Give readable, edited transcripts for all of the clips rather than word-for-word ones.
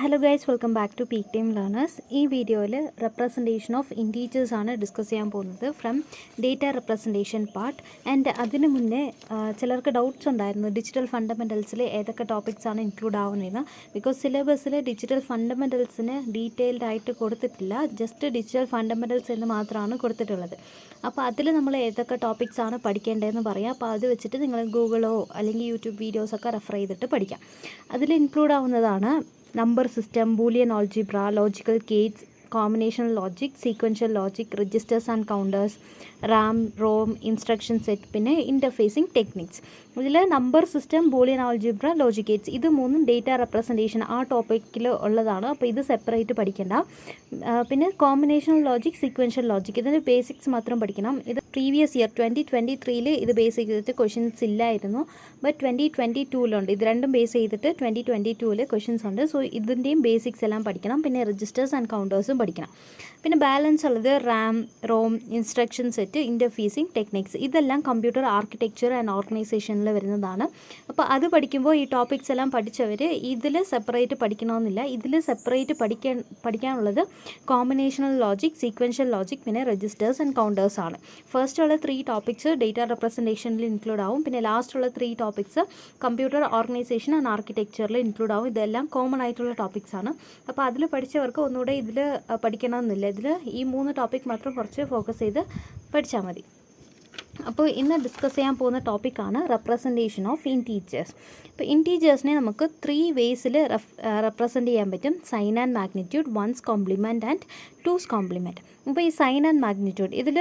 Hello guys, welcome back to Peak Time Learners. ഈ വീഡിയോയിൽ representation of integers ആണ് discuss ചെയ്യാൻ പോകുന്നത് from data representation part. And അതിന് മുന്നേ ചിലർക്ക് ഡൗട്ട്സ് ഉണ്ടായിരുന്നു ഡിജിറ്റൽ ഫണ്ടമെൻറ്റൽസിൽ ഏതൊക്കെ ടോപ്പിക്സ് ആണ് ഇൻക്ലൂഡ് ആവുന്നതെന്ന്. ബിക്കോസ് സിലബസിൽ ഡിജിറ്റൽ ഫണ്ടമെൻറ്റൽസിന് ഡീറ്റെയിൽഡ് ആയിട്ട് കൊടുത്തിട്ടില്ല, ജസ്റ്റ് ഡിജിറ്റൽ ഫണ്ടമെൻറ്റൽസ് എന്ന് മാത്രമാണ് കൊടുത്തിട്ടുള്ളത്. അപ്പോൾ അതിൽ നമ്മൾ ഏതൊക്കെ ടോപ്പിക്സ് ആണ് പഠിക്കേണ്ടതെന്ന് പറയാം. അപ്പോൾ അത് വെച്ചിട്ട് നിങ്ങൾ ഗൂഗിളോ അല്ലെങ്കിൽ യൂട്യൂബ് വീഡിയോസൊക്കെ റെഫർ ചെയ്തിട്ട് പഠിക്കാം. അതിൽ ഇൻക്ലൂഡ് ആവുന്നതാണ് number system, Boolean algebra, logical Gates, combinational logic, sequential logic, registers and counters, RAM, ROM, instruction set, പിന്നെ interfacing techniques. ഇതിൽ number system, Boolean algebra, logic Gates ഇത് മൂന്നും ഡേറ്റ റെപ്രസെൻറ്റേഷൻ ആ ടോപ്പിക്കിൽ ഉള്ളതാണ്. അപ്പോൾ ഇത് സെപ്പറേറ്റ് പഠിക്കേണ്ട. പിന്നെ കോമ്പിനേഷണൽ ലോജിക്, സീക്വൻഷ്യൽ ലോജിക് ഇതിൻ്റെ ബേസിക്സ് മാത്രം പഠിക്കണം. ഇത് പ്രീവിയസ് ഇയർ 2023 ഇത് ബേസ് ചെയ്തിട്ട് ക്വസ്റ്റ്യൻസ് ഇല്ലായിരുന്നു, ബട്ട് 2022 ഇത് രണ്ടും ബേസ് ചെയ്തിട്ട് 2022 ക്വസ്റ്റ്യൻസ് ഉണ്ട്. സോ ഇതിൻ്റെയും ബേസിക്സ് എല്ലാം പഠിക്കണം. പിന്നെ രജിസ്റ്റേഴ്സ് ആൻഡ് കൗണ്ടേഴ്സും പഠിക്കണം. പിന്നെ ബാലൻസ് ഉള്ളത് RAM, ROM, instruction set, interfacing techniques ഇതെല്ലാം കമ്പ്യൂട്ടർ ആർക്കിടെക്ചർ ആൻഡ് ഓർഗനൈസേഷനിൽ വരുന്നതാണ്. അപ്പോൾ അത് പഠിക്കുമ്പോൾ ഈ ടോപ്പിക്സ് എല്ലാം പഠിച്ചവർ ഇതിൽ സെപ്പറേറ്റ് പഠിക്കണമെന്നില്ല. ഇതിൽ സെപ്പറേറ്റ് പഠിക്കാനുള്ളത് കോമ്പിനേഷണൽ ലോജിക്, സീക്വൻഷ്യൽ ലോജിക്, പിന്നെ രജിസ്റ്റേഴ്സ് ആൻഡ് കൗണ്ടേഴ്സ് ആണ്. ഫസ്റ്റ് ഉള്ള 3 ടോപ്പിക്സ് ഡേറ്റ റെപ്രസെൻറ്റേഷനിൽ ഇൻക്ലൂഡ് ആവും. പിന്നെ ലാസ്റ്റ് ഉള്ള 3 ടോപ്പിക്സ് കമ്പ്യൂട്ടർ ഓർഗനൈസേഷൻ ആൻഡ് ആർക്കിടെക്ചറിൽ ഇൻക്ലൂഡ് ആവും. ഇതെല്ലാം കോമൺ ആയിട്ടുള്ള ടോപ്പിക്സ് ആണ്. അപ്പോൾ അതിൽ പഠിച്ചവർക്ക് ഒന്നുകൂടെ ഇതിൽ പഠിക്കണമെന്നില്ല. ഇതിൽ ഈ 3 ടോപ്പിക് മാത്രം കുറച്ച് ഫോക്കസ് ചെയ്ത് പഠിച്ചാൽ മതി. അപ്പോൾ ഇന്ന് ഡിസ്കസ് ചെയ്യാൻ പോകുന്ന ടോപ്പിക്കാണ് റെപ്രസെൻറ്റേഷൻ ഓഫ് ഇൻറ്റീജേഴ്സ്. ഇപ്പോൾ ഇൻറ്റീജേഴ്സിനെ നമുക്ക് 3 വേസിൽ റെപ്രസെൻറ്റ് ചെയ്യാൻ പറ്റും. Sign and magnitude, 1's complement and 2's complement. അപ്പോൾ ഈ സൈൻ ആൻഡ് മാഗ്നിറ്റ്യൂഡ് ഇതിൽ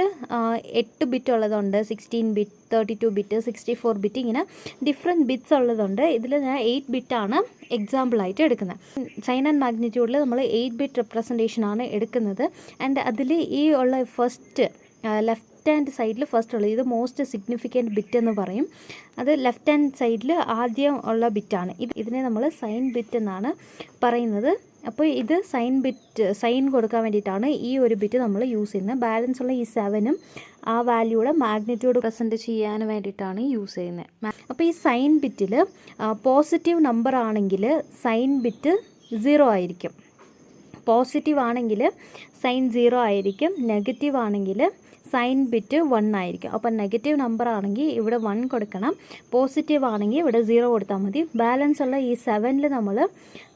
8 ബിറ്റ് ഉള്ളതുണ്ട്, 16 ബിറ്റ്, 32 ബിറ്റ്, 64 ബിറ്റ്, ഇങ്ങനെ ഡിഫറെൻറ്റ് ബിറ്റ്സ് ഉള്ളതുണ്ട്. ഇതിൽ ഞാൻ 8 ബിറ്റാണ് എക്സാമ്പിളായിട്ട് എടുക്കുന്നത്. സൈൻ ആൻഡ് മാഗ്നിറ്റ്യൂഡിൽ നമ്മൾ 8 ബിറ്റ് റെപ്രസെൻറ്റേഷനാണ് എടുക്കുന്നത്. ആൻഡ് അതിൽ ഈ ഉള്ള ഫസ്റ്റ് ലെഫ്റ്റ് ഹാൻഡ് സൈഡിൽ ഫസ്റ്റ് ഉള്ളത് ഇത് മോസ്റ്റ് സിഗ്നിഫിക്കൻറ്റ് ബിറ്റ് എന്ന് പറയും. അത് ലെഫ്റ്റ് ഹാൻഡ് സൈഡിൽ ആദ്യം ഉള്ള ബിറ്റാണ്. ഇതിനെ നമ്മൾ സൈൻ ബിറ്റ് എന്നാണ് പറയുന്നത്. അപ്പോൾ ഇത് സൈൻ കൊടുക്കാൻ വേണ്ടിയിട്ടാണ് ഈ ഒരു ബിറ്റ് നമ്മൾ യൂസ് ചെയ്യുന്നത്. ബാലൻസ് ഉള്ള ഈ 7ഉം ആ വാല്യൂടെ മാഗ്നിറ്റ്യൂഡ് പ്രസൻറ്റ് ചെയ്യാൻ വേണ്ടിയിട്ടാണ് യൂസ് ചെയ്യുന്നത്. അപ്പോൾ ഈ സൈൻ ബിറ്റിൽ പോസിറ്റീവ് നമ്പർ ആണെങ്കിൽ സൈൻ ബിറ്റ് 0 ആയിരിക്കും. പോസിറ്റീവ് ആണെങ്കിൽ സൈൻ 0 ആയിരിക്കും. നെഗറ്റീവ് ആണെങ്കിൽ സൈൻ ബിറ്റ് 1 ആയിരിക്കും. അപ്പോൾ നെഗറ്റീവ് നമ്പർ ആണെങ്കിൽ ഇവിടെ 1 കൊടുക്കണം, പോസിറ്റീവ് ആണെങ്കിൽ ഇവിടെ 0 കൊടുത്താൽ മതി. ബാലൻസ് ഉള്ള ഈ 7ൽ നമ്മൾ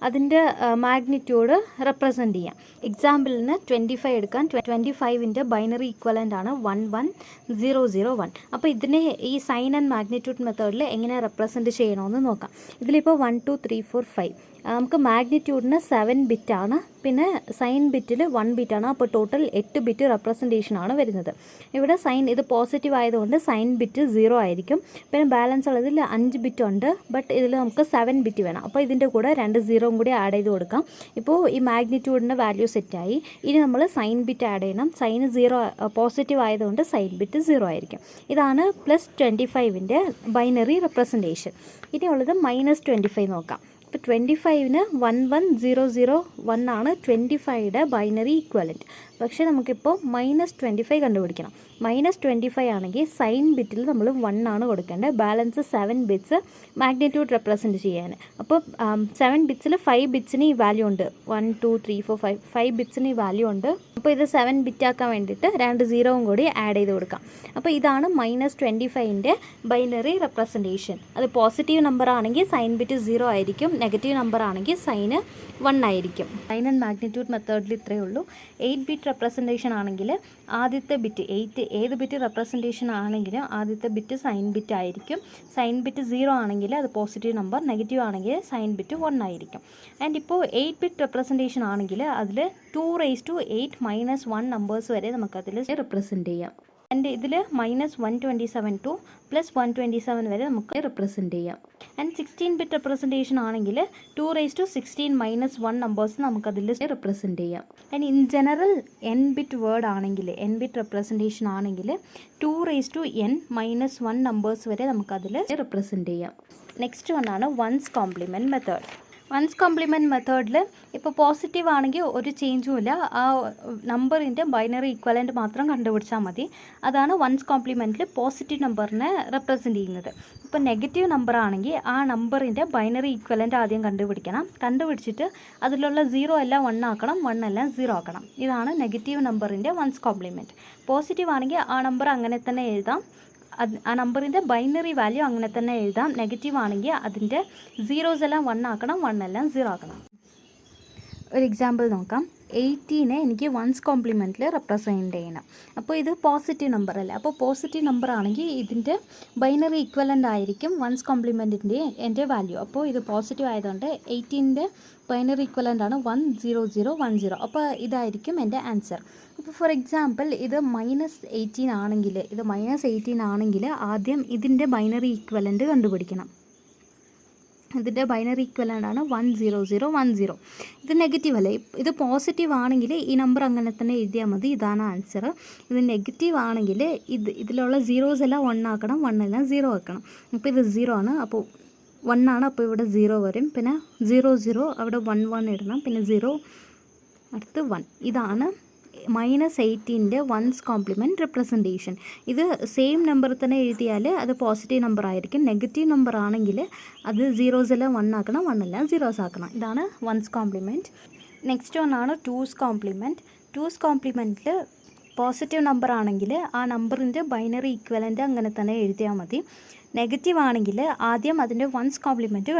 അതിൻ്റെ മാഗ്നിറ്റ്യൂഡ് റെപ്രസെൻറ്റ് ചെയ്യാം. എക്സാമ്പിളിന് 25 എടുക്കാൻ. 25ൻ്റെ ബൈനറി ഈക്വലൻ്റ് ആണ് 11001. അപ്പോൾ ഇതിനെ ഈ സൈൻ ആൻഡ് മാഗ്നിറ്റ്യൂഡ് മെത്തേഡിൽ എങ്ങനെ റെപ്രസെൻറ്റ് ചെയ്യണമെന്ന് നോക്കാം. ഇതിലിപ്പോൾ 1 2 3 4 5 നമുക്ക് മാഗ്നിറ്റ്യൂഡിന് 7 ബിറ്റാണ്, പിന്നെ സൈൻ ബിറ്റിൽ 1 ബിറ്റാണ്. അപ്പോൾ ടോട്ടൽ 8 ബിറ്റ് റെപ്രസെൻറ്റേഷനാണ് വരുന്നത്. ഇവിടെ സൈൻ ഇത് പോസിറ്റീവ് ആയതുകൊണ്ട് സൈൻ ബിറ്റ് 0 ആയിരിക്കും. പിന്നെ ബാലൻസ് ഉള്ളതിൽ 5 ബിറ്റ് ഉണ്ട്, ബട്ട് ഇതിൽ നമുക്ക് 7 ബിറ്റ് വേണം. അപ്പോൾ ഇതിൻ്റെ കൂടെ 2 0 കൂടി ആഡ് ചെയ്ത് കൊടുക്കാം. ഇപ്പോൾ ഈ മാഗ്നിറ്റ്യൂഡിൻ്റെ വാല്യൂ സെറ്റായി. ഇനി നമ്മൾ സൈൻ ബിറ്റ് ആഡ് ചെയ്യണം. സൈൻ 0 പോസിറ്റീവ് ആയതുകൊണ്ട് സൈൻ ബിറ്റ് 0 ആയിരിക്കും. ഇതാണ് +25ൻ്റെ ബൈനറി റെപ്രസെൻറ്റേഷൻ. ഇനിയുള്ളത് -25 നോക്കാം. ഇപ്പോൾ 25ന് 11001 ആണ് 25യുടെ ബൈനറി ഈക്വലൻറ്റ്. പക്ഷേ നമുക്കിപ്പോൾ -25 കണ്ടുപിടിക്കണം. -25 ആണെങ്കിൽ സൈൻ ബിറ്റിൽ നമ്മൾ 1 ആണ് കൊടുക്കേണ്ടത്. ബാലൻസ് 7 ബിറ്റ്സ് മാഗ്നിറ്റ്യൂഡ് റെപ്രസെൻറ്റ് ചെയ്യാൻ. അപ്പോൾ 7 ബിറ്റ്സിൽ 5 ബിറ്റ്സിന് ഈ വാല്യൂ ഉണ്ട്. 1 2 3 4 5 ബിറ്റ്സിന് ഈ വാല്യൂ ഉണ്ട്. അപ്പോൾ ഇത് 7 ബിറ്റ് ആക്കാൻ വേണ്ടിയിട്ട് 2 0 കൂടി ആഡ് ചെയ്ത് കൊടുക്കാം. അപ്പോൾ ഇതാണ് -25ൻ്റെ ബൈനറി റെപ്രസെൻറ്റേഷൻ. അത് പോസിറ്റീവ് നമ്പർ ആണെങ്കിൽ സൈൻ ബിറ്റ് 0 ആയിരിക്കും, നെഗറ്റീവ് നമ്പർ ആണെങ്കിൽ സൈന് 1 ആയിരിക്കും. സൈൻ ആൻഡ് മാഗ്നിറ്റ്യൂഡ് മെത്തേഡിൽ ഇത്രയേ ഉള്ളൂ. 8 ബിറ്റ് റെപ്രസെൻറ്റേഷൻ ആണെങ്കിൽ ആദ്യത്തെ ബിറ്റ് 8 ഏത് ബിറ്റ് റെപ്രസെൻറ്റേഷൻ ആണെങ്കിലും ആദ്യത്തെ ബിറ്റ് സൈൻ ബിറ്റ് ആയിരിക്കും. സൈൻ ബിറ്റ് 0 ആണെങ്കിൽ അത് പോസിറ്റീവ് നമ്പർ, നെഗറ്റീവ് ആണെങ്കിൽ സൈൻ ബിറ്റ് 1 ആയിരിക്കും. ആൻഡ് ഇപ്പോൾ 8 ബിറ്റ് റെപ്രസെൻറ്റേഷൻ ആണെങ്കിൽ അതിൽ 2⁻8 -1 നമ്പേഴ്സ് വരെ നമുക്കതിൽ റെപ്രസെൻറ്റ് ചെയ്യാം. ആൻഡ് ഇതിൽ -127 to +127 വരെ നമുക്ക് റെപ്രസെൻറ്റ് ചെയ്യാം. ആൻഡ് 16 ബിറ്റ് റെപ്രസെൻറ്റേഷൻ ആണെങ്കിൽ 2⁻16 -1 നമ്പേഴ്സ് നമുക്കതിൽ റെപ്രസെൻറ്റ് ചെയ്യാം. And in general n bit word ആണെങ്കിൽ n ബിറ്റ് റെപ്രസെൻറ്റേഷൻ ആണെങ്കിൽ 2⁻n -1 നമ്പേഴ്സ് വരെ നമുക്കതിൽ റെപ്രസെൻറ്റ് ചെയ്യാം. നെക്സ്റ്റ് വണ്ണാണ് 1's complement method. One's complement മെത്തേഡിൽ ഇപ്പോൾ പോസിറ്റീവ് ആണെങ്കിൽ ഒരു ചേഞ്ചും ഇല്ല, ആ നമ്പറിൻ്റെ ബൈനറി ഈക്വലൻ്റ് മാത്രം കണ്ടുപിടിച്ചാൽ മതി. അതാണ് വൺസ് കോംപ്ലിമെൻറ്റിൽ പോസിറ്റീവ് നമ്പറിനെ റെപ്രസെൻറ്റ് ചെയ്യുന്നത്. ഇപ്പോൾ നെഗറ്റീവ് നമ്പർ ആണെങ്കിൽ ആ നമ്പറിൻ്റെ ബൈനറി ഈക്വലൻ്റ് ആദ്യം കണ്ടുപിടിക്കണം. കണ്ടുപിടിച്ചിട്ട് അതിലുള്ള 0 എല്ലാം 1 ആക്കണം, 1 എല്ലാം 0 ആക്കണം. ഇതാണ് നെഗറ്റീവ് നമ്പറിൻ്റെ വൺസ് കോംപ്ലിമെൻറ്റ്. പോസിറ്റീവ് ആണെങ്കിൽ ആ നമ്പർ അങ്ങനെ തന്നെ എഴുതാം, ആ നമ്പറിൻ്റെ ബൈനറി വാല്യൂ അങ്ങനെ തന്നെ എഴുതാം. നെഗറ്റീവ് ആണെങ്കിൽ അതിൻ്റെ 0s എല്ലാം 1 ആക്കണം, 1 എല്ലാം 0 ആക്കണം. ഒരു എക്സാമ്പിൾ നോക്കാം. 18 എനിക്ക് വൺസ് കോംപ്ലിമെൻറ്റിൽ റെപ്രസെൻറ്റ് ചെയ്യണം. അപ്പോൾ ഇത് പോസിറ്റീവ് നമ്പർ അല്ലേ, അപ്പോൾ പോസിറ്റീവ് നമ്പർ ആണെങ്കിൽ ഇതിൻ്റെ ബൈനറി ഈക്വലൻ്റ് ആയിരിക്കും വൺസ് കോംപ്ലിമെൻറ്റിൻ്റെ എൻ്റെ വാല്യൂ. അപ്പോൾ ഇത് പോസിറ്റീവ് ആയതുകൊണ്ട് 18ൻ്റെ ബൈനറി ഈക്വലൻ്റ് ആണ് 10010. അപ്പോൾ ഇതായിരിക്കും എൻ്റെ ആൻസർ. ഇപ്പോൾ ഫോർ എക്സാമ്പിൾ ഇത് -18 ആണെങ്കിൽ, ആദ്യം ഇതിൻ്റെ ബൈനറി ഈക്വലൻ്റ് കണ്ടുപിടിക്കണം. ഇതിൻ്റെ ബൈനറി ഈക്വലൻ്റ് ആണ് 10010. ഇത് നെഗറ്റീവ് അല്ലേ, ഇത് പോസിറ്റീവ് ആണെങ്കിൽ ഈ നമ്പർ അങ്ങനെ തന്നെ എഴുതിയാൽ മതി, ഇതാണ് ആൻസർ. ഇത് നെഗറ്റീവ് ആണെങ്കിൽ ഇതിലുള്ള 0s എല്ലാം 1 ആക്കണം, 1 എല്ലാം 0 ആക്കണം. അപ്പോൾ ഇത് 0 ആണ്, അപ്പോൾ 1 ആണ്, അപ്പോൾ ഇവിടെ 0 വരും. പിന്നെ 0 അവിടെ 1 ഇടണം, പിന്നെ 0 അടുത്ത് 1. ഇതാണ് -18ൻ്റെ വൺസ് കോംപ്ലിമെൻറ്റ് റെപ്രസെൻറ്റേഷൻ. ഇത് സെയിം നമ്പർ തന്നെ എഴുതിയാൽ അത് പോസിറ്റീവ് നമ്പർ ആയിരിക്കും. നെഗറ്റീവ് നമ്പർ ആണെങ്കിൽ അത് 0s എല്ലാം 1 ആക്കണം, 1 എല്ലാം 0s ആക്കണം. ഇതാണ് വൺസ് കോംപ്ലിമെൻറ്റ്. നെക്സ്റ്റ് ആണ് ടൂസ് കോംപ്ലിമെൻറ്റ്. ടൂസ് കോംപ്ലിമെൻറ്റിൽ പോസിറ്റീവ് നമ്പർ ആണെങ്കിൽ ആ നമ്പറിൻ്റെ ബൈനറി ഈക്വലൻ്റ് അങ്ങനെ തന്നെ എഴുതിയാൽ മതി. നെഗറ്റീവ് ആണെങ്കിൽ ആദ്യം അതിൻ്റെ വൺസ് കോംപ്ലിമെൻറ്റ്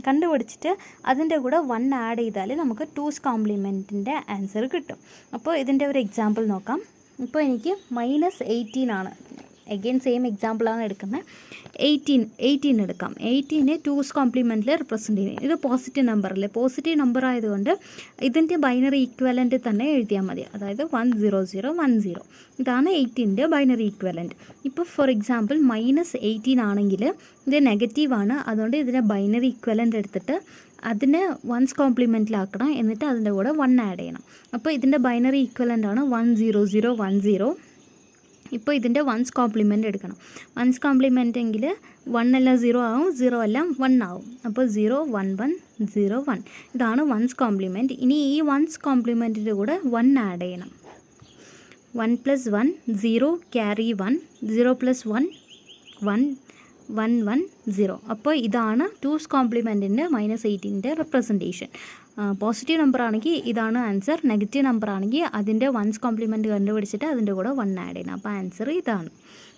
കണ്ടുപിടിച്ചിട്ട് അതിൻ്റെ കൂടെ 1 ആഡ് ചെയ്താൽ നമുക്ക് ടൂസ് കോംപ്ലിമെൻറ്റിൻ്റെ ആൻസർ കിട്ടും. അപ്പോൾ ഇതിൻ്റെ ഒരു എക്സാമ്പിൾ നോക്കാം. ഇപ്പോൾ എനിക്ക് -18 ആണ്, അഗെയിൻ സെയിം എക്സാമ്പിളാണ് എടുക്കുന്നത്. 18 എടുക്കാം. 18 ടൂസ് കോംപ്ലിമെൻറ്റിൽ റെപ്രസെൻറ്റ് ചെയ്യും. ഇത് പോസിറ്റീവ് നമ്പർ അല്ലേ, പോസിറ്റീവ് നമ്പർ ആയതുകൊണ്ട് ഇതിൻ്റെ ബൈനറി ഈക്വലൻ്റ് തന്നെ എഴുതിയാൽ മതി, അതായത് 10010. ഇതാണ് 18ൻ്റെ ബൈനറി ഈക്വലൻ്റ്. ഇപ്പോൾ ഫോർ എക്സാമ്പിൾ -18 ആണെങ്കിൽ ഇത് നെഗറ്റീവാണ്, അതുകൊണ്ട് ഇതിൻ്റെ ബൈനറി ഈക്വലൻ്റ് എടുത്തിട്ട് അതിനെ വൺസ് കോംപ്ലിമെൻറ്റിലാക്കണം, എന്നിട്ട് അതിൻ്റെ കൂടെ 1 ആഡ് ചെയ്യണം. അപ്പോൾ ഇതിൻ്റെ ബൈനറി ഈക്വലൻ്റ് ആണ് 10010. ഇപ്പോൾ ഇതിൻ്റെ വൺസ് കോംപ്ലിമെൻറ്റ് എടുക്കണം. വൺസ് കോംപ്ലിമെൻ്റ് എങ്കിൽ 1 എല്ലാം 0 ആവും, 0 എല്ലാം 1 ആവും. അപ്പോൾ 0 1 1 0 1. ഇതാണ് വൺസ് കോംപ്ലിമെൻറ്റ്. ഇനി ഈ വൺസ് കോംപ്ലിമെൻറ്റിൻ്റെ കൂടെ 1 ആഡ് ചെയ്യണം. 1 + 1 0, ക്യാരി 1, 0 + 1 1 1 1 0. അപ്പോൾ ഇതാണ് ടൂസ് കോംപ്ലിമെൻറ്റിൻ്റെ -18ൻ്റെ റെപ്രസെൻറ്റേഷൻ. പോസിറ്റീവ് നമ്പർ ആണെങ്കിൽ ഇതാണ് ആൻസർ, നെഗറ്റീവ് നമ്പർ ആണെങ്കിൽ അതിൻ്റെ വൺസ് കോംപ്ലിമെൻറ്റ് കണ്ടുപിടിച്ചിട്ട് അതിൻ്റെ കൂടെ 1 ആഡ് ചെയ്യണം. അപ്പോൾ ആൻസർ ഇതാണ്.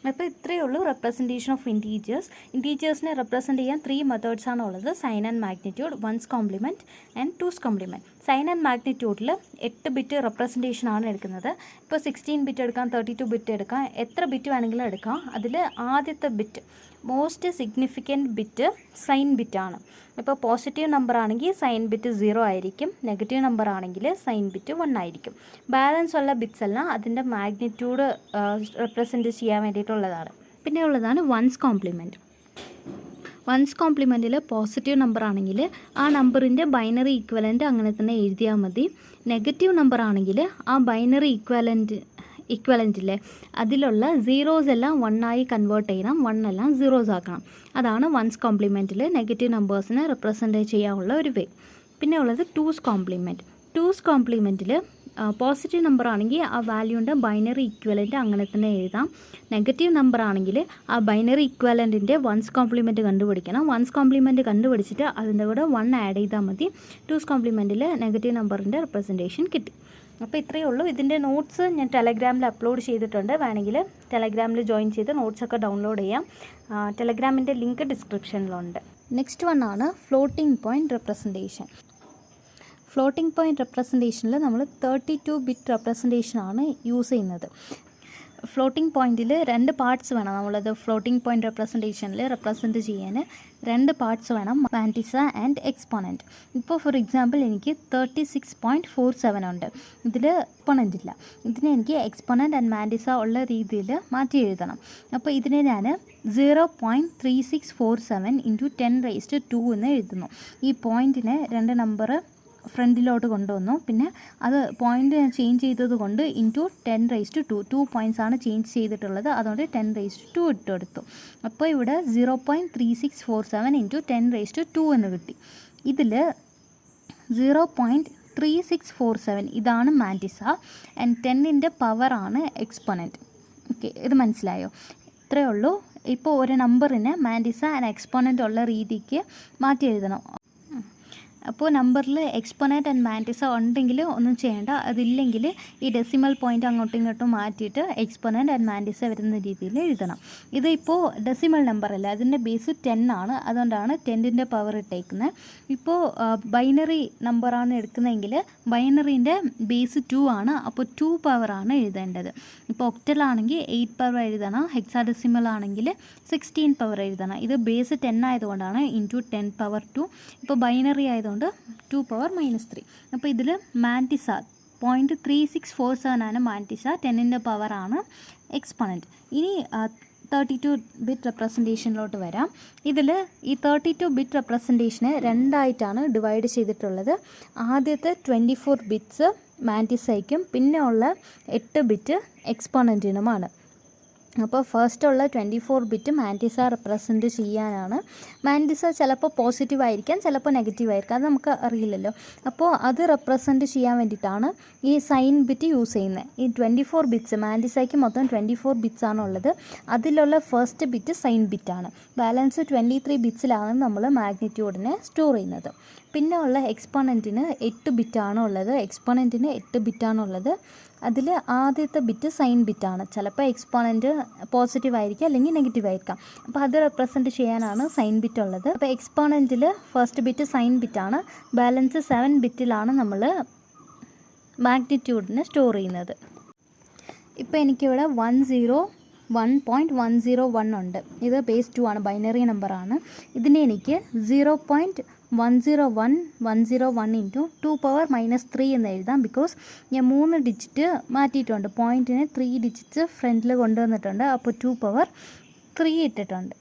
അപ്പോൾ ഇത്രയേ ഉള്ളൂ റെപ്രസെൻറ്റേഷൻ ഓഫ് ഇൻറ്റീജേഴ്സിനെ റെപ്രസെൻറ്റ് ചെയ്യാൻ 3 മെത്തേഡ്സ് ആണ് ഉള്ളത്: sign and magnitude, one's complement and two's complement. Sign and മാഗ്നിറ്റ്യൂഡിൽ 8 ബിറ്റ് റെപ്രസെൻറ്റേഷൻ ആണ് എടുക്കുന്നത്. ഇപ്പോൾ 16 ബിറ്റ് എടുക്കാം, 32 ബിറ്റ് എടുക്കാം, എത്ര ബിറ്റ് വേണമെങ്കിലും എടുക്കാം. അതിൽ ആദ്യത്തെ bit, most significant bit sign ബിറ്റാണ്. ഇപ്പോൾ പോസിറ്റീവ് നമ്പർ ആണെങ്കിൽ സൈൻ ബിറ്റ് 0 ആയിരിക്കും, നെഗറ്റീവ് നമ്പർ ആണെങ്കിൽ സൈൻ ബിറ്റ് 1 ആയിരിക്കും. ബാലൻസ് ഉള്ള ബിറ്റ്സ് എല്ലാം അതിൻ്റെ മാഗ്നിറ്റ്യൂഡ് റെപ്രസെൻറ്റ് ചെയ്യാൻ വേണ്ടിയിട്ടുള്ളതാണ്. പിന്നെ ഉള്ളതാണ് വൺസ് കോംപ്ലിമെൻറ്റ്. വൺസ് കോംപ്ലിമെൻറ്റിൽ പോസിറ്റീവ് നമ്പർ ആണെങ്കിൽ ആ നമ്പറിൻ്റെ ബൈനറി ഈക്വലൻ്റ് അങ്ങനെ തന്നെ എഴുതിയാൽ മതി. നെഗറ്റീവ് നമ്പർ ആണെങ്കിൽ ആ ബൈനറി ഈക്വലൻ്റിലെ അതിലുള്ള 0s എല്ലാം 1 ആയി കൺവേർട്ട് ചെയ്യണം, 1 എല്ലാം 0s ആക്കണം. അതാണ് വൺസ് കോംപ്ലിമെൻറ്റിൽ നെഗറ്റീവ് നമ്പേഴ്സിനെ റെപ്രസെൻറ്റ് ചെയ്യാനുള്ള ഒരു വേ. പിന്നെ ഉള്ളത് ടൂസ് കോംപ്ലിമെൻറ്റ്. ടൂസ് കോംപ്ലിമെൻറ്റിൽ പോസിറ്റീവ് നമ്പർ ആണെങ്കിൽ ആ വാല്യൂൻ്റെ ബൈനറി ഈക്വലൻ്റ് അങ്ങനെ തന്നെ എഴുതാം. നെഗറ്റീവ് നമ്പർ ആണെങ്കിൽ ആ ബൈനറി ഈക്വലൻറ്റിൻ്റെ വൺസ് കോംപ്ലിമെൻറ്റ് കണ്ടുപിടിക്കണം. വൺസ് കോംപ്ലിമെൻറ്റ് കണ്ടുപിടിച്ചിട്ട് അതിൻ്റെ കൂടെ 1 ആഡ് ചെയ്താൽ മതി. ടൂസ് കോംപ്ലിമെൻറ്റിൽ നെഗറ്റീവ് നമ്പറിൻ്റെ റെപ്രസെൻറ്റേഷൻ കിട്ടി. അപ്പോൾ ഇത്രയേ ഉള്ളൂ. ഇതിൻ്റെ നോട്ട്സ് ഞാൻ ടെലഗ്രാമിൽ അപ്ലോഡ് ചെയ്തിട്ടുണ്ട്. വേണമെങ്കിൽ ടെലഗ്രാമിൽ ജോയിൻ ചെയ്ത് നോട്ട്സൊക്കെ ഡൗൺലോഡ് ചെയ്യാം. ടെലഗ്രാമിൻ്റെ ലിങ്ക് ഡിസ്ക്രിപ്ഷനിലുണ്ട്. നെക്സ്റ്റ് ആണ് floating point representation. Floating point റെപ്രസെൻറ്റേഷനിൽ നമ്മൾ 32 ബിറ്റ് റെപ്രസെൻറ്റേഷനാണ് യൂസ് ചെയ്യുന്നത്. ഫ്ലോട്ടിംഗ് പോയിൻറ്റിൽ 2 പാർട്സ് വേണം. നമ്മളത് ഫ്ലോട്ടിംഗ് പോയിൻറ്റ് റെപ്രസെൻറ്റേഷനിൽ റെപ്രസെൻറ്റ് ചെയ്യാൻ 2 പാർട്സ് വേണം: മാൻറ്റിസ ആൻഡ് എക്സ്പോണൻറ്റ്. ഇപ്പോൾ ഫോർ എക്സാമ്പിൾ എനിക്ക് 36.47 ഉണ്ട്, ഇതിൽ എക്സ്പോണൻ്റ് ഇല്ല. ഇതിനെ എനിക്ക് എക്സ്പോണൻറ്റ് ആൻഡ് മാൻറ്റിസ ഉള്ള രീതിയിൽ മാറ്റി എഴുതണം. അപ്പോൾ ഇതിനെ ഞാൻ 0.3647 × 10⁻² എന്ന് എഴുതുന്നു. ഈ പോയിൻറ്റിനെ 2 നമ്പർ ഫ്രണ്ടിലോട്ട് കൊണ്ടുവന്നു. പിന്നെ അത് പോയിൻ്റ് ചേഞ്ച് ചെയ്തത് കൊണ്ട് ഇൻറ്റു 10⁻², 2 പോയിൻറ്റ്സ് ആണ് ചേഞ്ച് ചെയ്തിട്ടുള്ളത്, അതുകൊണ്ട് 10⁻² ഇട്ടെടുത്തു. അപ്പോൾ ഇവിടെ 0.3647 × 10⁻² എന്ന് കിട്ടി. ഇതിൽ 0.3647 ഇതാണ് മാൻറ്റിസ ആൻഡ് 10ൻ്റെ പവറാണ് എക്സ്പൊനൻറ്റ്. ഓക്കെ, ഇത് മനസ്സിലായോ? ഇത്രയേ ഉള്ളൂ. ഇപ്പോൾ ഒരു നമ്പറിന് മാൻറ്റിസ ആൻഡ് എക്സ്പൊനൻ്റ് ഉള്ള രീതിക്ക് മാറ്റി എഴുതണം. അപ്പോൾ നമ്പറിൽ എക്സ്പൊനൻ്റ് ആൻഡ് മാൻറ്റിസ ഉണ്ടെങ്കിൽ ഒന്നും ചെയ്യേണ്ട, അതില്ലെങ്കിൽ ഈ ഡെസിമൽ പോയിൻ്റ് അങ്ങോട്ടും ഇങ്ങോട്ടും മാറ്റിയിട്ട് എക്സ്പൊനൻ്റ് ആൻഡ് മാൻറ്റിസ വരുന്ന രീതിയിൽ എഴുതണം. ഇതിപ്പോൾ ഡെസിമൽ നമ്പറല്ല, അതിൻ്റെ ബേസ് 10 ആണ്, അതുകൊണ്ടാണ് 10ൻ്റെ പവർ ഇട്ടേക്കുന്നത്. ഇപ്പോൾ ബൈനറി നമ്പറാണ് എടുക്കുന്നതെങ്കിൽ ബൈനറീൻ്റെ ബേസ് 2 ആണ്, അപ്പോൾ 2 പവറാണ് എഴുതേണ്ടത്. ഇപ്പോൾ ഒക്ടലാണെങ്കിൽ 8 പവർ എഴുതണം, ഹെക്സാഡെസിമൽ ആണെങ്കിൽ 16 പവർ എഴുതണം. ഇത് ബേസ് 10 ആയതുകൊണ്ടാണ് ഇൻറ്റു 10 പവർ 2. ഇപ്പോൾ ബൈനറി ആയതുകൊണ്ട് 2 പവർ -3. അപ്പോൾ ഇതിൽ മാൻറ്റിസ 0.3647 ആണ് മാൻറ്റിസ, 10ൻ്റെ പവറാണ് എക്സ്പൊണൻറ്റ്. ഇനി 32 ബിറ്റ് റെപ്രസെൻറ്റേഷനിലോട്ട് വരാം. ഇതിൽ ഈ 32 ബിറ്റ് റെപ്രസെൻറ്റേഷനെ രണ്ടായിട്ടാണ് ഡിവൈഡ് ചെയ്തിട്ടുള്ളത്. ആദ്യത്തെ 24 ബിറ്റ്സ് മാൻറ്റിസയ്ക്കും പിന്നെ ഉള്ള 8 ബിറ്റ് എക്സ്പൊണൻറ്റിനുമാണ്. അപ്പോൾ ഫസ്റ്റ് ഉള്ള 24 ബിറ്റ് മാൻറ്റിസ റെപ്രസെൻറ്റ് ചെയ്യാനാണ്. മാൻറ്റിസ ചിലപ്പോൾ പോസിറ്റീവ് ആയിരിക്കാം, ചിലപ്പോൾ നെഗറ്റീവ് ആയിരിക്കാം, അത് നമുക്ക് അറിയില്ലല്ലോ. അപ്പോൾ അത് റെപ്രസെൻറ്റ് ചെയ്യാൻ വേണ്ടിയിട്ടാണ് ഈ സൈൻ ബിറ്റ് യൂസ് ചെയ്യുന്നത്. ഈ 24 ബിറ്റ്സ് മാൻറ്റിസയ്ക്ക് മൊത്തം 24 ബിറ്റ്സ് ആണുള്ളത്. അതിലുള്ള ഫസ്റ്റ് ബിറ്റ് സൈൻ ബിറ്റാണ്. ബാലൻസ് 23 ബിറ്റ്സിലാണ് നമ്മൾ മാഗ്നിറ്റ്യൂഡിനെ സ്റ്റോർ ചെയ്യുന്നത്. പിന്നെ ഉള്ള എക്സ്പൊണൻറ്റിന് 8 ബിറ്റാണ് ഉള്ളത്. എക്സ്പൊണൻറ്റിന് 8 ബിറ്റാണുള്ളത്. അതിൽ ആദ്യത്തെ ബിറ്റ് സൈൻ ബിറ്റാണ്. ചിലപ്പോൾ എക്സ്പൊണൻറ്റ് പോസിറ്റീവ് ആയിരിക്കാം, അല്ലെങ്കിൽ നെഗറ്റീവ് ആയിരിക്കാം. അപ്പോൾ അത് റെപ്രസെൻറ്റ് ചെയ്യാനാണ് സൈൻ ബിറ്റ് ഉള്ളത്. അപ്പോൾ എക്സ്പൊണൻറ്റിൽ ഫസ്റ്റ് ബിറ്റ് സൈൻ ബിറ്റാണ്. ബാലൻസ് 7 ബിറ്റിലാണ് നമ്മൾ മാഗ്നിറ്റ്യൂഡിനെ സ്റ്റോർ ചെയ്യുന്നത്. ഇപ്പോൾ എനിക്കിവിടെ 101.101 ഉണ്ട്. ഇത് ബേസ് 2 ആണ്, ബൈനറി നമ്പറാണ്. ഇതിനെ എനിക്ക് 0.101 ഇൻറ്റു 2 പവർ -3 എന്ന് എഴുതാം. ബിക്കോസ് ഞാൻ 3 ഡിജിറ്റ് മാറ്റിയിട്ടുണ്ട്, പോയിൻറ്റിന് 3 ഡിജിറ്റ്സ് ഫ്രണ്ടിൽ കൊണ്ടുവന്നിട്ടുണ്ട്. അപ്പോൾ 2 പവർ 3 ഇട്ടിട്ടുണ്ട്.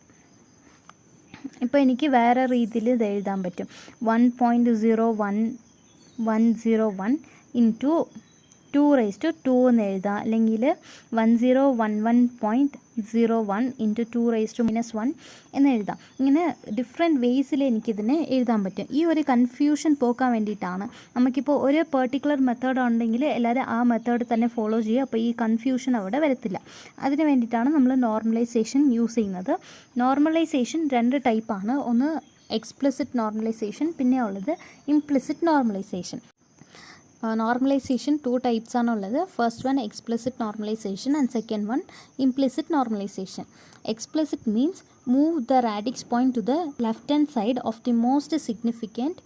ഇപ്പോൾ എനിക്ക് വേറെ രീതിയിൽ ഇത് എഴുതാൻ പറ്റും. 1.01101 ഇൻറ്റു 2^2 എന്ന് എഴുതാം, അല്ലെങ്കിൽ 1011.01 ഇൻറ്റു 2^-1 എന്ന് എഴുതാം. ഇങ്ങനെ ഡിഫറെൻറ്റ് വേസിൽ എനിക്കിതിനെ എഴുതാൻ പറ്റും. ഈ ഒരു കൺഫ്യൂഷൻ പോക്കാൻ വേണ്ടിയിട്ടാണ്. നമുക്കിപ്പോൾ ഒരു പെർട്ടിക്കുലർ മെത്തേഡ് ഉണ്ടെങ്കിൽ എല്ലാവരും ആ മെത്തേഡ് തന്നെ ഫോളോ ചെയ്യുക. അപ്പോൾ ഈ കൺഫ്യൂഷൻ അവിടെ വരത്തില്ല. അതിന് വേണ്ടിയിട്ടാണ് നമ്മൾ നോർമലൈസേഷൻ യൂസ് ചെയ്യുന്നത്. നോർമലൈസേഷൻ 2 ടൈപ്പാണ്. ഒന്ന് എക്സ്പ്ലിസിറ്റ് നോർമലൈസേഷൻ, പിന്നെ ഉള്ളത് ഇംപ്ലിസിറ്റ് നോർമലൈസേഷൻ. Normalization 2 types ആണുള്ളത്. First one explicit normalisation and second one implicit normalisation. Explicit means move the radix point to the left hand side of the most significant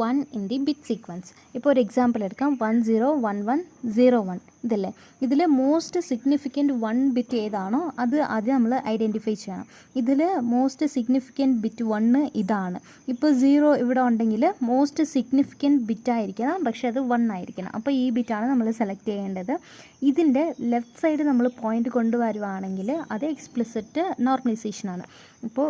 one in the bit sequence. ഇപ്പോൾ ഒരു example എടുക്കാം. 101101 ഇതല്ലേ, ഇതിൽ most significant 1 bit ഏതാണോ അത് ആദ്യം നമ്മൾ identify ചെയ്യണം. ഇതിൽ മോസ്റ്റ് സിഗ്നിഫിക്കൻറ്റ് ബിറ്റ് 1 ഇതാണ്. ഇപ്പോൾ 0 ഇവിടെ ഉണ്ടെങ്കിൽ മോസ്റ്റ് സിഗ്നിഫിക്കൻറ്റ് ബിറ്റ് ആയിരിക്കണം, പക്ഷേ അത് 1 ആയിരിക്കണം. അപ്പോൾ ഈ ബിറ്റാണ് നമ്മൾ സെലക്ട് ചെയ്യേണ്ടത്. ഇതിൻ്റെ ലെഫ്റ്റ് സൈഡ് നമ്മൾ പോയിൻ്റ് കൊണ്ടുവരുവാണെങ്കിൽ അത് എക്സ്പ്ലിസിറ്റ് നോർമലൈസേഷനാണ്. ഇപ്പോൾ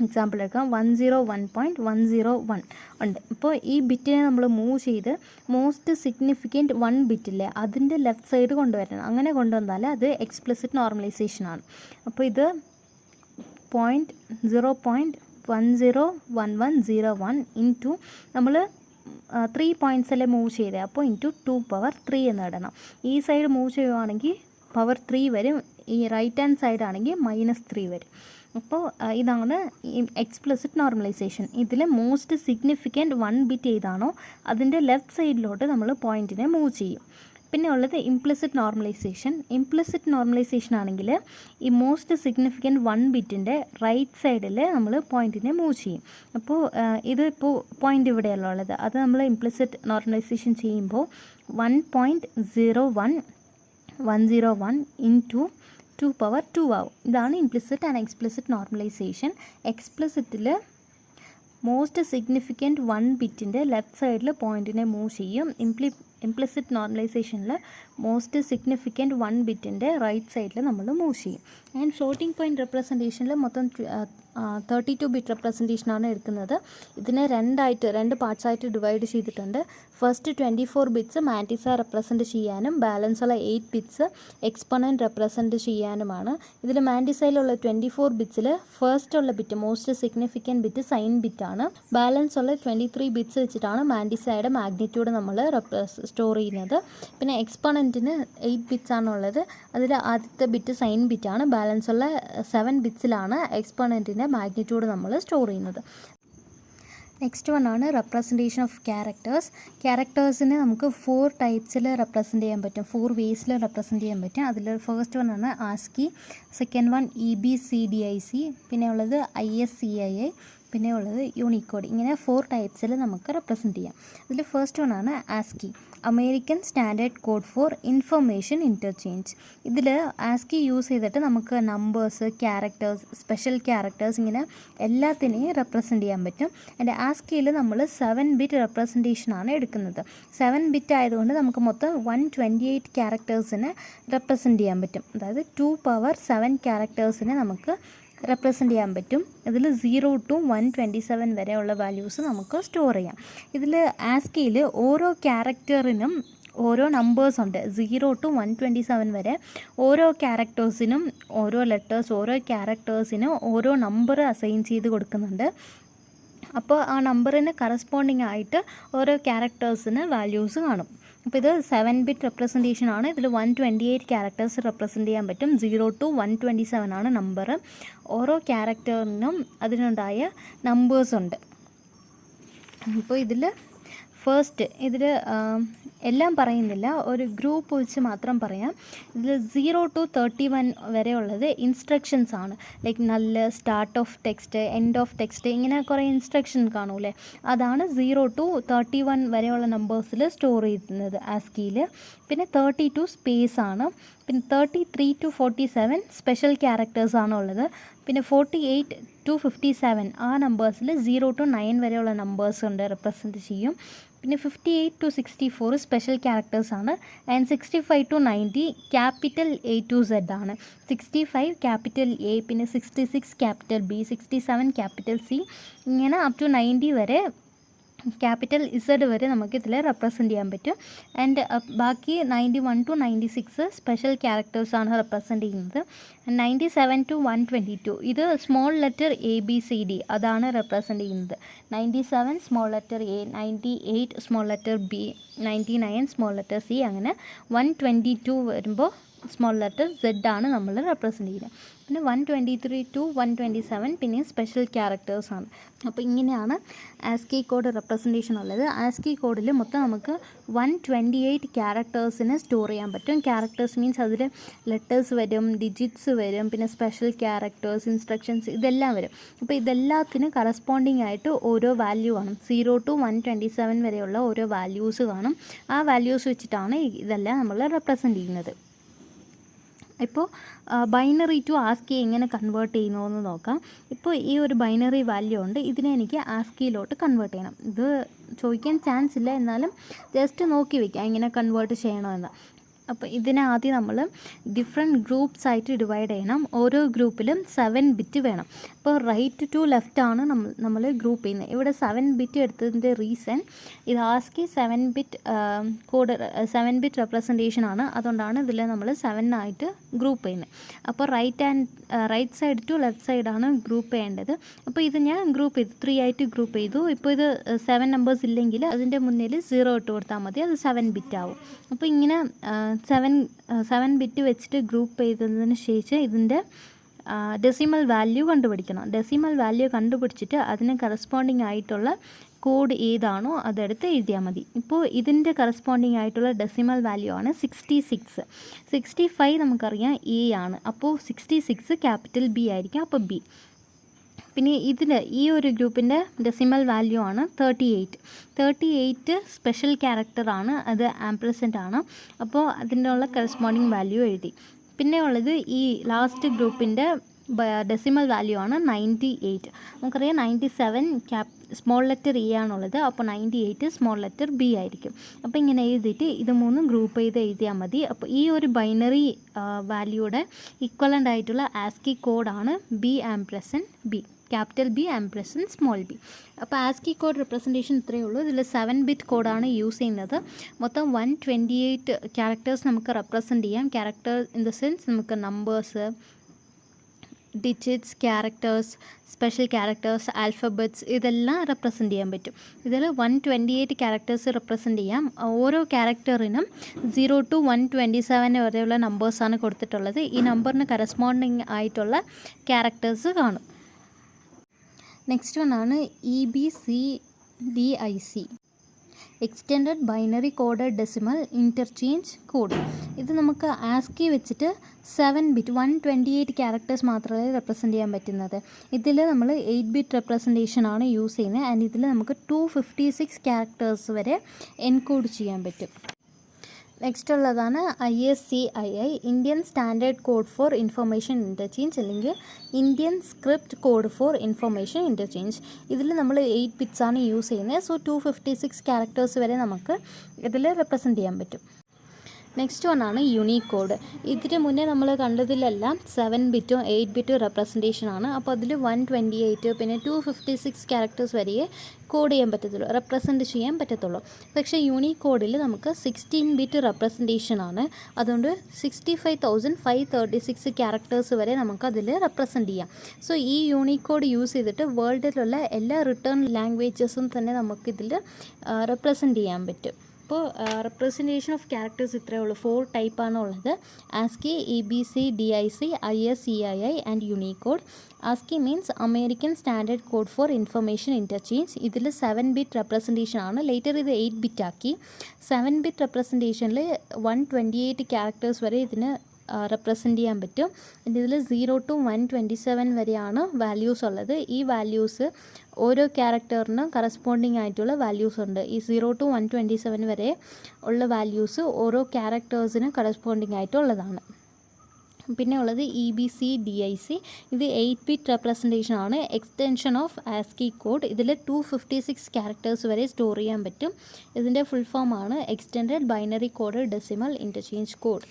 എക്സാമ്പിൾ എടുക്കാം. 101.101 ഉണ്ട്. അപ്പോൾ ഈ ബിറ്റിനെ നമ്മൾ മൂവ് ചെയ്ത് മോസ്റ്റ് സിഗ്നിഫിക്കൻറ്റ് 1 ബിറ്റില്ലേ അതിൻ്റെ ലെഫ്റ്റ് സൈഡ് കൊണ്ടുവരണം. അങ്ങനെ കൊണ്ടുവന്നാൽ അത് എക്സ്പ്ലിസിറ്റ് നോർമലൈസേഷനാണ്. അപ്പോൾ ഇത് 0.101101 ഇൻറ്റു നമ്മൾ 3 പോയിൻറ്റ്സ് അല്ലേ മൂവ് ചെയ്തത്, അപ്പോൾ ഇൻറ്റു 2 പവർ 3 എന്ന് ഇടണം. ഈ സൈഡ് മൂവ് ചെയ്യുവാണെങ്കിൽ പവർ 3 വരും, ഈ റൈറ്റ് ഹാൻഡ് സൈഡ് ആണെങ്കിൽ -3 വരും. അപ്പോൾ ഇതാണ് എക്സ്പ്ലിസിറ്റ് നോർമലൈസേഷൻ. ഇതിൽ മോസ്റ്റ് സിഗ്നിഫിക്കൻറ്റ് 1 ബിറ്റ് ഏതാണോ അതിൻ്റെ ലെഫ്റ്റ് സൈഡിലോട്ട് നമ്മൾ പോയിൻറ്റിനെ മൂവ് ചെയ്യും. പിന്നെ ഉള്ളത് ഇംപ്ലിസിറ്റ് നോർമലൈസേഷൻ. ഇംപ്ലിസിറ്റ് നോർമലൈസേഷൻ ആണെങ്കിൽ ഈ മോസ്റ്റ് സിഗ്നിഫിക്കൻറ്റ് 1 ബിറ്റിൻ്റെ റൈറ്റ് സൈഡിൽ നമ്മൾ പോയിൻറ്റിനെ മൂവ് ചെയ്യും. അപ്പോൾ ഇതിപ്പോൾ പോയിൻ്റ് ഇവിടെയല്ല ഉള്ളത്, അത് നമ്മൾ ഇംപ്ലിസിറ്റ് നോർമലൈസേഷൻ ചെയ്യുമ്പോൾ 1.01101 ഇൻറ്റു 2 പവർ 2 ആവും. ഇതാണ് ഇംപ്ലിസിറ്റ് ആൻഡ് എക്സ്പ്ലിസിറ്റ് നോർമലൈസേഷൻ. എക്സ്പ്ലിസിറ്റിൽ മോസ്റ്റ് സിഗ്നിഫിക്കൻറ്റ് 1 ബിറ്റിൻ്റെ ലെഫ്റ്റ് സൈഡിൽ പോയിൻറ്റിനെ മൂവ് ചെയ്യും. ഇംപ്ലിസിറ്റ് നോർമലൈസേഷനിൽ മോസ്റ്റ് സിഗ്നിഫിക്കൻറ്റ് 1 ബിറ്റിൻ്റെ റൈറ്റ് സൈഡിൽ നമ്മൾ മൂവ് ചെയ്യും. ആൻഡ് ഫ്ലോട്ടിംഗ് പോയിൻറ്റ് റെപ്രസെൻറ്റേഷനിൽ മൊത്തം 32 ബിറ്റ് റെപ്രസെൻറ്റേഷനാണ് എടുക്കുന്നത്. ഇതിനെ രണ്ട് പാർട്സായിട്ട് ഡിവൈഡ് ചെയ്തിട്ടുണ്ട്. ഫസ്റ്റ് 24 ബിറ്റ്സ് മാൻറ്റിസ റെപ്രസെൻറ്റ് ചെയ്യാനും ബാലൻസ് ഉള്ള 8 ബിറ്റ്സ് എക്സ്പൊണൻറ്റ് റെപ്രസെൻറ്റ് ചെയ്യാനുമാണ്. ഇതിൽ മാൻറ്റിസയിലുള്ള 24 ബിറ്റ്സിൽ ഫസ്റ്റ് ഉള്ള bit most significant bit sign ബിറ്റാണ്. ബാലൻസ് ഉള്ള 23 ബിറ്റ്സ് വെച്ചിട്ടാണ് മാൻറ്റിസയുടെ മാഗ്നിറ്റ്യൂഡ് നമ്മൾ സ്റ്റോർ ചെയ്യുന്നത്. പിന്നെ എക്സ്പൊണൻറ്റിന് 8 ബിറ്റ്സ് ആണുള്ളത്. അതിൽ ആദ്യത്തെ ബിറ്റ് സൈൻ ബിറ്റാണ്. ബാലൻസ് ഉള്ള 7 ബിറ്റ്സിലാണ് എക്സ്പൊണൻറ്റിൻ്റെ മാഗ്നിറ്റ്യൂഡ് നമ്മൾ സ്റ്റോർ ചെയ്യുന്നത്. നെക്സ്റ്റ് വൺ ആണ് റെപ്രസെൻറ്റേഷൻ ഓഫ് ക്യാരക്ടേഴ്സ്. ക്യാരക്ടേഴ്സിന് നമുക്ക് 4 ടൈപ്സിൽ റെപ്രസെൻറ്റ് ചെയ്യാൻ പറ്റും, 4 വേസിൽ റെപ്രസെൻറ്റ് ചെയ്യാൻ പറ്റും. അതിൽ ഫസ്റ്റ് വൺ ആണ് ആസ്കി, സെക്കൻഡ് വൺ EBCDIC, പിന്നെ ഉള്ളത് ISCII, പിന്നെ ഉള്ളത് യൂണിക്കോഡ്. ഇങ്ങനെ 4 ടൈപ്സിൽ നമുക്ക് റെപ്രസെൻറ്റ് ചെയ്യാം. ഇതിൽ ഫസ്റ്റ് വൺ ആണ് ASCII, American standard code for information interchange. ഇതിൽ ആസ്കി യൂസ് ചെയ്തിട്ട് നമുക്ക് നമ്പേഴ്സ്, ക്യാരക്ടേഴ്സ്, സ്പെഷ്യൽ ക്യാരക്ടേഴ്സ് ഇങ്ങനെ എല്ലാത്തിനെയും റെപ്രസെൻറ്റ് ചെയ്യാൻ പറ്റും. ആൻഡ് ആസ്കിയിൽ നമ്മൾ 7 ബിറ്റ് റെപ്രസെൻറ്റേഷനാണ് എടുക്കുന്നത്. 7 ബിറ്റ് ആയതുകൊണ്ട് നമുക്ക് മൊത്തം 128 ക്യാരക്ടേഴ്സിനെ റെപ്രസെൻറ്റ് ചെയ്യാൻ പറ്റും. അതായത് 2⁻7 ക്യാരക്ടേഴ്സിനെ നമുക്ക് റെപ്രസെൻറ്റ് ചെയ്യാൻ പറ്റും. ഇതിൽ 0 to 127 വരെയുള്ള വാല്യൂസ് നമുക്ക് സ്റ്റോർ ചെയ്യാം. ഇതിൽ ആസ്കിയിൽ ഓരോ ക്യാരക്ടറിനും ഓരോ നമ്പേഴ്സ് ഉണ്ട്. 0 to 127 വരെ ഓരോ ക്യാരക്ടേഴ്സിനും ഓരോ ലെറ്റേഴ്സ്, ഓരോ ക്യാരക്ടേഴ്സിനും ഓരോ നമ്പർ അസൈൻ ചെയ്ത് കൊടുക്കുന്നുണ്ട്. അപ്പോൾ ആ നമ്പറിന് കറസ്പോണ്ടിങ് ആയിട്ട് ഓരോ ക്യാരക്ടേഴ്സിന് വാല്യൂസ് കാണും. അപ്പോൾ ഇത് 7 ബിറ്റ് റെപ്രസെൻറ്റേഷൻ ആണ്. ഇതിൽ 128 ക്യാരക്ടേഴ്സ് റെപ്രസെൻറ്റ് ചെയ്യാൻ പറ്റും. 0 to 127 ആണ് നമ്പർ. ഓരോ ക്യാരക്ടറിനും അതിനുണ്ടായ നമ്പേഴ്സ് ഉണ്ട്. അപ്പോൾ ഇതിൽ ഇതിൽ എല്ലാം പറയുന്നില്ല, ഒരു ഗ്രൂപ്പ് വെച്ച് മാത്രം പറയാം. ഇതിൽ 0 to 31 വരെ ഉള്ളത് ഇൻസ്ട്രക്ഷൻസ് ആണ്. ലൈക്ക് നല്ല, start of text, end of text, ഇങ്ങനെ കുറേ ഇൻസ്ട്രക്ഷൻ കാണൂലേ, അതാണ് 0 to 31 വരെയുള്ള നമ്പേഴ്സിൽ സ്റ്റോർ ചെയ്യുന്നത് ആസ്കിയിൽ. പിന്നെ 32 സ്പേസ് ആണ്. പിന്നെ 33 to 47 സ്പെഷ്യൽ ക്യാരക്ടേഴ്സ് ആണ് ഉള്ളത്. പിന്നെ 48 to 57 ആ നമ്പേഴ്സിൽ 0 to 9 വരെയുള്ള നമ്പേഴ്സ് ഉണ്ട്, റെപ്രസെൻറ്റ് ചെയ്യും. പിന്നെ 58 to 64 സ്പെഷ്യൽ ക്യാരക്ടേഴ്സ് ആണ്. And 65 to 90 capital A to Z ആണ്. 65 ക്യാപിറ്റൽ A, പിന്നെ 66 ക്യാപിറ്റൽ B, 67 ക്യാപിറ്റൽ C, ഇങ്ങനെ അപ് ടു 90 വരെ ക്യാപിറ്റൽ Z വരെ നമുക്ക് ഇതിൽ റെപ്രസെൻറ്റ് ചെയ്യാൻ പറ്റും. ആൻഡ് ബാക്കി 91 to 96 സ്പെഷ്യൽ ക്യാരക്ടേഴ്സാണ് റെപ്രസെൻറ്റ് ചെയ്യുന്നത്. 97 to 122 ഇത് സ്മോൾ ലെറ്റർ ABCD അതാണ് റെപ്രസെൻറ്റ് ചെയ്യുന്നത്. 97 small letter A, 98 small letter B, 99 small letter C, അങ്ങനെ 122 വരുമ്പോൾ സ്മോൾ ലെറ്റർ Z ആണ് നമ്മൾ റെപ്രസെൻറ്റ് ചെയ്യുന്നത്. പിന്നെ 123 to 127 പിന്നെ സ്പെഷ്യൽ ക്യാരക്ടേഴ്സാണ്. അപ്പോൾ ഇങ്ങനെയാണ് ആസ്കി കോഡ് റെപ്രസെൻറ്റേഷൻ ഉള്ളത്. ആസ്കി കോഡിൽ മൊത്തം നമുക്ക് 128 ക്യാരക്ടേഴ്സിനെ സ്റ്റോർ ചെയ്യാൻ പറ്റും. ക്യാരക്ടേഴ്സ് മീൻസ് അതിൽ ലെറ്റേഴ്സ് വരും, ഡിജിറ്റ്സ് വരും, പിന്നെ സ്പെഷ്യൽ ക്യാരക്ടേഴ്സ്, ഇൻസ്ട്രക്ഷൻസ്, ഇതെല്ലാം വരും. അപ്പോൾ ഇതെല്ലാത്തിനും കറസ്പോണ്ടിങ് ആയിട്ട് ഓരോ വാല്യൂ കാണും. 0 to 127 വരെയുള്ള ഓരോ വാല്യൂസ് കാണും. ആ വാല്യൂസ് വെച്ചിട്ടാണ് ഇതെല്ലാം നമ്മൾ റെപ്രസെൻറ്റ് ചെയ്യുന്നത്. ഇപ്പോൾ ബൈനറി ടു ആസ്കി എങ്ങനെ കൺവേർട്ട് ചെയ്യുന്നതെന്ന് നോക്കാം. ഇപ്പോൾ ഈ ഒരു ബൈനറി വാല്യൂ ഉണ്ട്, ഇതിനെ എനിക്ക് ആസ്കിയിലോട്ട് കൺവേർട്ട് ചെയ്യണം. ഇത് ചോദിക്കാൻ ചാൻസ് ഇല്ല, എന്നാലും ജസ്റ്റ് നോക്കി വയ്ക്കാം എങ്ങനെ കൺവേർട്ട് ചെയ്യണമെന്ന്. അപ്പോൾ ഇതിനെ ആദ്യം നമ്മൾ ഡിഫറെൻറ്റ് ഗ്രൂപ്പ്സ് ആയിട്ട് ഡിവൈഡ് ചെയ്യണം. ഓരോ ഗ്രൂപ്പിലും 7 ബിറ്റ് വേണം. അപ്പോൾ റൈറ്റ് ടു ലെഫ്റ്റ് ആണ് നമ്മൾ ഗ്രൂപ്പ് ചെയ്യുന്നത്. ഇവിടെ 7 ബിറ്റ് എടുത്തതിൻ്റെ റീസൺ ഇത് ASCII 7 bit code 7 bit representation ആണ്. അതുകൊണ്ടാണ് ഇതിൽ നമ്മൾ 7 ആയിട്ട് ഗ്രൂപ്പ് ചെയ്യുന്നത്. അപ്പോൾ റൈറ്റ് സൈഡ് ടു ലെഫ്റ്റ് സൈഡാണ് ഗ്രൂപ്പ് ചെയ്യേണ്ടത്. അപ്പോൾ ഇത് ഞാൻ ഗ്രൂപ്പ് ചെയ്തു, 3 ആയിട്ട് ഗ്രൂപ്പ് ചെയ്തു. ഇപ്പോൾ ഇത് 7 നമ്പേഴ്സ് ഇല്ലെങ്കിൽ അതിൻ്റെ മുന്നിൽ 0 ഇട്ട് കൊടുത്താൽ മതി, അത് 7 ബിറ്റ് ആവും. അപ്പോൾ ഇങ്ങനെ 7 ബിറ്റ് വെച്ചിട്ട് ഗ്രൂപ്പ് ചെയ്തതിന് ശേഷം ഇതിൻ്റെ ഡെസിമൽ വാല്യൂ കണ്ടുപിടിക്കണം. ഡെസിമൽ വാല്യൂ കണ്ടുപിടിച്ചിട്ട് അതിന് കറസ്പോണ്ടിങ് ആയിട്ടുള്ള കോഡ് ഏതാണോ അതെടുത്ത് എഴുതിയാൽ മതി. ഇപ്പോൾ ഇതിൻ്റെ കറസ്പോണ്ടിങ് ആയിട്ടുള്ള ഡെസിമൽ വാല്യൂ ആണ് 66. 65 നമുക്കറിയാം A ആണ്. അപ്പോൾ 66 ക്യാപിറ്റൽ B ആയിരിക്കും, അപ്പോൾ B. പിന്നെ ഇതിൽ ഈ ഒരു ഗ്രൂപ്പിൻ്റെ ഡെസിമൽ വാല്യൂ ആണ് 38 സ്പെഷ്യൽ ക്യാരക്ടറാണ്, അത് ആംപ്രസൻ്റ് ആണ്. അപ്പോൾ അതിൻ്റെ ഉള്ള കറസ്പോണ്ടിങ് വാല്യൂ എഴുതി. പിന്നെ ഉള്ളത് ഈ ലാസ്റ്റ് ഗ്രൂപ്പിൻ്റെ ഡെസിമൽ വാല്യൂ ആണ് 98. നമുക്കറിയാം 97 സ്മോൾ ലെറ്റർ ഇ ആണുള്ളത്, അപ്പോൾ 98 സ്മോൾ ലെറ്റർ ബി ആയിരിക്കും. അപ്പോൾ ഇങ്ങനെ എഴുതിയിട്ട് ഇത് മൂന്നും ഗ്രൂപ്പ് ചെയ്ത് എഴുതിയാൽ മതി. അപ്പോൾ ഈ ഒരു ബൈനറി വാല്യൂയുടെ ഇക്വലൻ്റ് ആയിട്ടുള്ള ASCII code B&B, capital B ampersand small b. അപ്പോൾ ആസ്കി കോഡ് റെപ്രസെൻറ്റേഷൻ ഇത്രയേ ഉള്ളൂ. ഇതിൽ 7 ബിറ്റ് കോഡാണ് യൂസ് ചെയ്യുന്നത്. മൊത്തം 128 ക്യാരക്ടേഴ്സ് നമുക്ക് റെപ്രസെൻറ്റ് ചെയ്യാം. ക്യാരക്ടർ ഇൻ ദ സെൻസ് നമുക്ക് numbers, digits, characters, special characters, alphabets ഇതെല്ലാം റെപ്രസെൻറ്റ് ചെയ്യാൻ പറ്റും. ഇതിൽ 128 ക്യാരക്ടേഴ്സ് റെപ്രസെൻറ്റ് ചെയ്യാം. ഓരോ ക്യാരക്ടറിനും 0 to 127 വരെയുള്ള നമ്പേഴ്സാണ് കൊടുത്തിട്ടുള്ളത്. ഈ നമ്പറിന് കറസ്പോണ്ടിങ് ആയിട്ടുള്ള ക്യാരക്ടേഴ്സ് കാണും. നെക്സ്റ്റ് വൺ ആണ് EBCDIC, extended binary coded decimal interchange code. ഇത് നമുക്ക് ആസ്കി വെച്ചിട്ട് 7 ബിറ്റ് 128 ക്യാരക്ടേഴ്സ് മാത്രമേ റെപ്രസെൻറ്റ് ചെയ്യാൻ പറ്റുന്നത്. ഇതിൽ നമ്മൾ 8 ബിറ്റ് റെപ്രസെൻറ്റേഷൻ ആണ് യൂസ് ചെയ്യുന്നത്. ആൻഡ് ഇതിൽ നമുക്ക് 256 ക്യാരക്ടേഴ്സ് വരെ എൻകോഡ് ചെയ്യാൻ പറ്റും. നെക്സ്റ്റ് ഉള്ളതാണ് ISCII, Indian standard code for information interchange, അല്ലെങ്കിൽ Indian script code for information interchange. ഇതിൽ നമ്മൾ 8 ബിറ്റ്സ് ആണ് യൂസ് ചെയ്യുന്നത്. സോ 256 ക്യാരക്ടേഴ്സ് വരെ നമുക്ക് ഇതിൽ റെപ്രസെൻറ്റ് ചെയ്യാൻ പറ്റും. നെക്സ്റ്റ് വൺ ആണ് യൂണിക്കോഡ്. ഇതിന് മുന്നേ നമ്മൾ കണ്ടതിലെല്ലാം 7 ബിറ്റും 8 ബിറ്റും റെപ്രസെൻറ്റേഷൻ ആണ്. അപ്പോൾ അതിൽ 128 പിന്നെ 256 ക്യാരക്ടേഴ്സ് വരെയേ കോഡ് ചെയ്യാൻ പറ്റത്തുള്ളൂ, റെപ്രസെൻറ്റ് ചെയ്യാൻ പറ്റത്തുള്ളൂ. പക്ഷേ യൂണിക്കോഡിൽ നമുക്ക് 16 ബിറ്റ് റെപ്രസെൻറ്റേഷൻ ആണ്. അതുകൊണ്ട് 65,536 ക്യാരക്ടേഴ്സ് വരെ നമുക്കതിൽ റെപ്രസെൻറ്റ് ചെയ്യാം. സോ ഈ യൂണിക്കോഡ് യൂസ് ചെയ്തിട്ട് വേൾഡിലുള്ള എല്ലാ റിട്ടേൺ ലാംഗ്വേജസും തന്നെ നമുക്കിതിൽ റെപ്രസെൻറ്റ് ചെയ്യാൻ പറ്റും. അപ്പോൾ റെപ്രസെൻറ്റേഷൻ ഓഫ് ക്യാരക്ടേഴ്സ് ഇത്രയേ ഉള്ളൂ. 4 ടൈപ്പാണ് ഉള്ളത്: ASCII, EBCDIC, ISCII and Unicode. ASCII means American standard code for information interchange. ഇതിൽ 7 ബിറ്റ് റെപ്രസെൻറ്റേഷൻ ആണ്. ലേറ്റർ ഇത് 8 ബിറ്റ് ആക്കി. 7 ബിറ്റ് റെപ്രസെൻറ്റേഷനിൽ 128 ക്യാരക്ടേഴ്സ് വരെ ഇതിന് റെപ്രസെൻറ്റ് ചെയ്യാൻ പറ്റും. ഇതിൽ 0 to 127 വരെയാണ് വാല്യൂസ് ഉള്ളത്. ഈ വാല്യൂസ് ഓരോ ക്യാരക്ടറിനും കറസ്പോണ്ടിങ് ആയിട്ടുള്ള വാല്യൂസ് ഉണ്ട്. ഈ 0 to 127 വരെ ഉള്ള വാല്യൂസ് ഓരോ ക്യാരക്ടേഴ്സിനും കറസ്പോണ്ടിങ് ആയിട്ടുള്ളതാണ്. പിന്നെ ഉള്ളത് EBCDIC. ഇത് 8 ബിറ്റ് റെപ്രസെൻറ്റേഷൻ ആണ്, എക്സ്റ്റൻഷൻ ഓഫ് ആസ്കി കോഡ്. ഇതിൽ 256 ക്യാരക്ടേഴ്സ് വരെ സ്റ്റോർ ചെയ്യാൻ പറ്റും. ഇതിൻ്റെ ഫുൾ ഫോം ആണ് extended binary code decimal interchange code.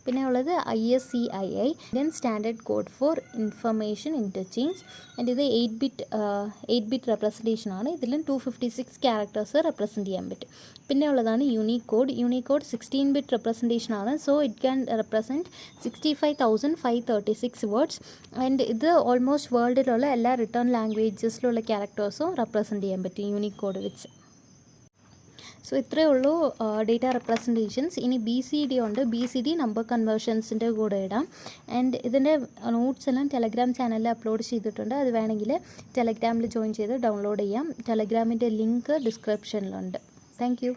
പിന്നെ ഉള്ളത് ISCII, Indian standard code for information interchange. And ഇത് 8 ബിറ്റ് റെപ്രസെൻറ്റേഷൻ ആണ്. ഇതിലും 256 ക്യാരക്ടേഴ്സ് റെപ്രസെൻറ്റ് ചെയ്യാൻ പറ്റും. പിന്നെ ഉള്ളതാണ് യൂണിക്കോഡ്. യൂണിക്കോഡ് 16 ബിറ്റ് റെപ്രസെൻറ്റേഷൻ ആണ്. So it can represent 65,536 words. And ഇത് ഓൾമോസ്റ്റ് വേൾഡിലുള്ള എല്ലാ റിട്ടേൺ ലാംഗ്വേജസിലുള്ള ക്യാരക്ടേഴ്സും റെപ്രസെൻറ്റ് ചെയ്യാൻ പറ്റും യൂണിക്കോഡ് വെച്ച്. സോ ഇത്രയേ ഉള്ളൂ ഡേറ്റ റെപ്രസെൻറ്റേഷൻസ്. ഇനി BCD ഉണ്ട്. BCD നമ്പർ കൺവേർഷൻസിൻ്റെ കൂടെ ഇടാം. ആൻഡ് ഇതിൻ്റെ നോട്ട്സ് എല്ലാം ടെലഗ്രാം ചാനലിൽ അപ്ലോഡ് ചെയ്തിട്ടുണ്ട്. അത് വേണമെങ്കിൽ ടെലഗ്രാമിൽ ജോയിൻ ചെയ്ത് ഡൗൺലോഡ് ചെയ്യാം. ടെലഗ്രാമിൻ്റെ ലിങ്ക് ഡിസ്ക്രിപ്ഷനിലുണ്ട്. Thank U.